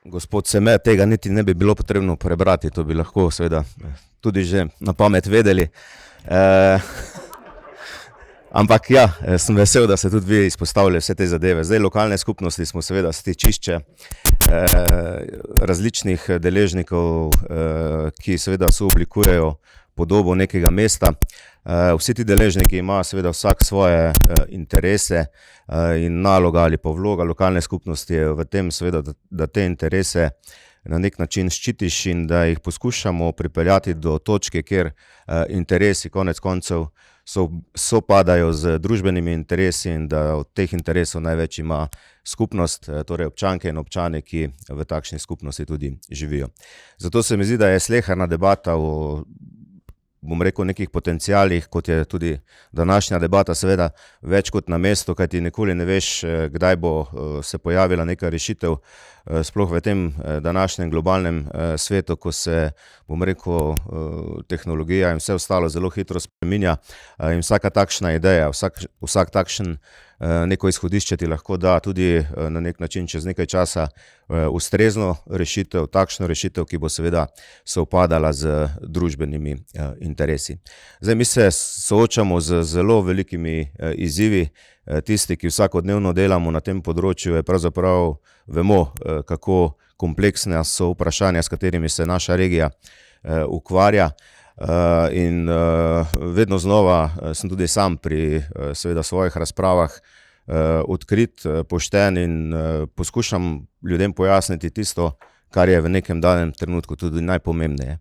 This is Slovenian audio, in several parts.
Gospod Seme, tega niti ne bi bilo potrebno prebrati, to bi lahko seveda tudi že na pamet vedeli. Ampak ja, sem vesel, da ste tudi vi izpostavili vse te zadeve. Zdaj, lokalne skupnosti smo seveda stičišče različnih deležnikov, ki seveda sooblikujejo podobo nekega mesta. Vsi ti deležniki imajo seveda vsak svoje interese in naloga ali pa vloga lokalne skupnosti je v tem seveda, da te interese na nek način ščitiš in da jih poskušamo pripeljati do točke, kjer interesi konec koncev sopadajo z družbenimi interesi in da od teh interesov največ ima skupnost, torej občanke in občani, ki v takšni skupnosti tudi živijo. Zato se mi zdi, da je sleherna debata o, bom rekel, nekih potencialih, kot je tudi današnja debata, seveda več kot na mestu, kajti nikoli ne veš, kdaj bo se pojavila neka rešitev, sploh v tem današnjem globalnem svetu, ko se, bom rekel, tehnologija in vse ostalo zelo hitro spreminja in vsaka takšna ideja, vsak takšen neko izhodišče ti lahko da tudi na nek način čez nekaj časa ustrezno rešitev, takšno rešitev, ki bo seveda sovpadala z družbenimi interesi. Zdaj, mi se soočamo z zelo velikimi izzivi. Tisti, ki vsakodnevno delamo na tem področju, je pravzaprav vemo, kako kompleksne so vprašanja, s katerimi se naša regija ukvarja. In vedno znova sem tudi sam pri seveda svojih razpravah odkrit, pošten in poskušam ljudem pojasniti tisto, kar je v nekem danem trenutku tudi najpomembneje.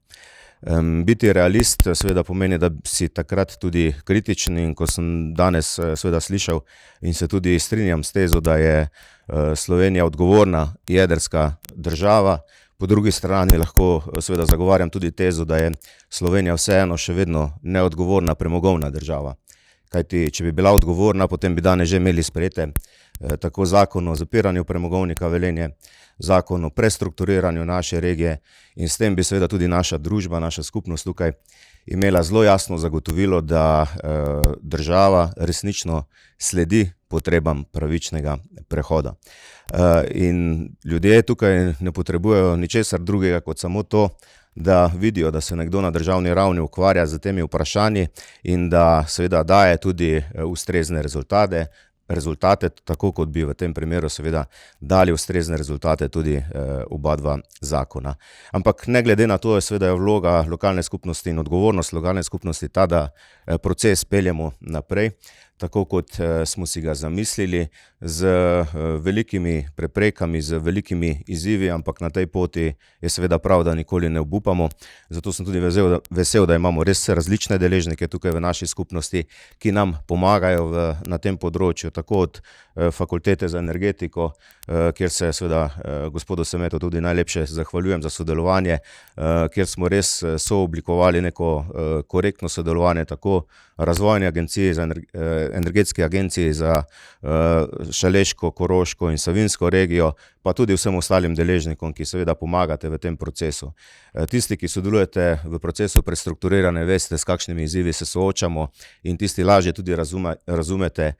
Biti realist seveda pomeni, da si takrat tudi kritičen in ko sem danes seveda slišal in se tudi strinjam s tezo, da je Slovenija odgovorna jedrska država, po drugi strani lahko seveda zagovarjam tudi tezo, da je Slovenija vseeno še vedno neodgovorna premogovna država. Kajti, če bi bila odgovorna, potem bi danes že imeli sprejete tako zakon o zapiranju premogovnika Velenje, zakon o prestrukturiranju naše regije in s tem bi seveda tudi naša družba, naša skupnost tukaj imela zelo jasno zagotovilo, da država resnično sledi potrebam pravičnega prehoda. In ljudje tukaj ne potrebujejo ničesar drugega kot samo to, da vidijo, da se nekdo na državni ravni ukvarja z temi vprašanji in da seveda daje tudi ustrezne rezultate, tako kot bi v tem primeru seveda dali ustrezne rezultate tudi oba dva zakona. Ampak ne glede na to je seveda vloga lokalne skupnosti in odgovornost lokalne skupnosti ta, da proces peljemo naprej, tako kot smo si ga zamislili, z velikimi preprekami, z velikimi izzivi, ampak na tej poti je seveda prav, da nikoli ne obupamo. Zato sem tudi vesel, da imamo res različne deležnike tukaj v naši skupnosti, ki nam pomagajo na tem področju, tako od Fakultete za energetiko, kjer se seveda gospodu Semetu tudi najlepše zahvaljujem za sodelovanje, kjer smo res sooblikovali neko korektno sodelovanje, tako Razvojne agencije, energetske agencije za Šaleško, Koroško in Savinjsko regijo, pa tudi vsem ostalim deležnikom, ki seveda pomagate v tem procesu. Tisti, ki sodelujete v procesu prestrukturiranja, veste, s kakšnimi izzivi se soočamo in tisti lažje tudi razumete,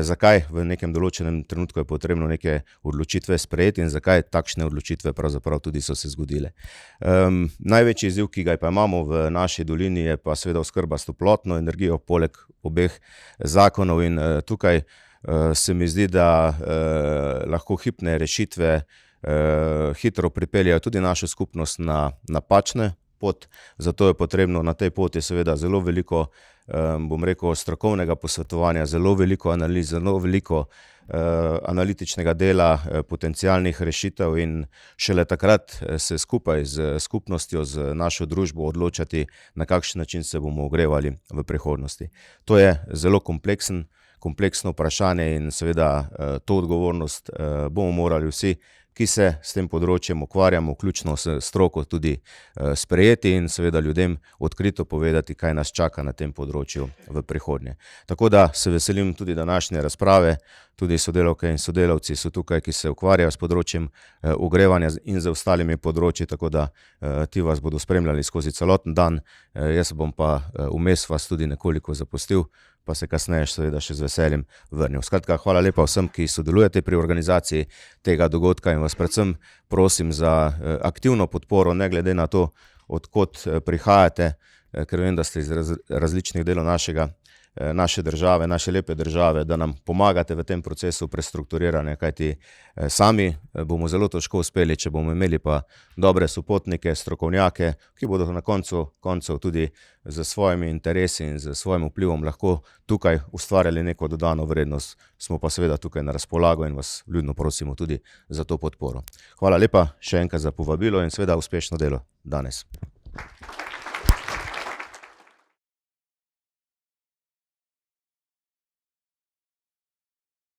zakaj v nekem določenem trenutku je potrebno neke odločitve sprejeti in zakaj takšne odločitve pravzaprav tudi so se zgodile. Največji izziv, ki ga pa imamo v naši dolini, je pa seveda oskrba s toplotno energijo poleg obeh zakonov in tukaj se mi zdi, da lahko hipne rešitve hitro pripeljajo tudi našo skupnost na napačne pot, zato je potrebno na tej poti seveda zelo veliko, bom rekel, strokovnega posvetovanja, zelo veliko analiz, zelo veliko analitičnega dela, potencialnih rešitev in šele takrat se skupaj z skupnostjo, z našo družbo odločati, na kakšen način se bomo ogrevali v prihodnosti. To je zelo kompleksno vprašanje in seveda to odgovornost bomo morali vsi, ki se s tem področjem ukvarjamo, vključno s stroko tudi sprejeti in seveda ljudem odkrito povedati, kaj nas čaka na tem področju v prihodnje. Tako da se veselim tudi današnje razprave, tudi sodelavke in sodelavci so tukaj, ki se ukvarjajo s področjem ogrevanja in z ostalimi področji, tako da ti vas bodo spremljali skozi celoten dan. Jaz bom pa vmes vas tudi nekoliko zapustil, pa se kasneje seveda še z veseljem vrnil. Skratka, hvala lepa vsem, ki sodelujete pri organizaciji tega dogodka in vas predvsem prosim za aktivno podporo, ne glede na to, od kod prihajate, ker vem, da ste iz različnih delov naše države, naše lepe države, da nam pomagate v tem procesu prestrukturiranja, kajti sami bomo zelo težko uspeli, če bomo imeli pa dobre sopotnike, strokovnjake, ki bodo na koncev tudi z svojimi interesi in z svojim vplivom lahko tukaj ustvarjali neko dodano vrednost. Smo pa seveda tukaj na razpolago in vas vljudno prosimo tudi za to podporo. Hvala lepa še enkrat za povabilo in seveda uspešno delo danes.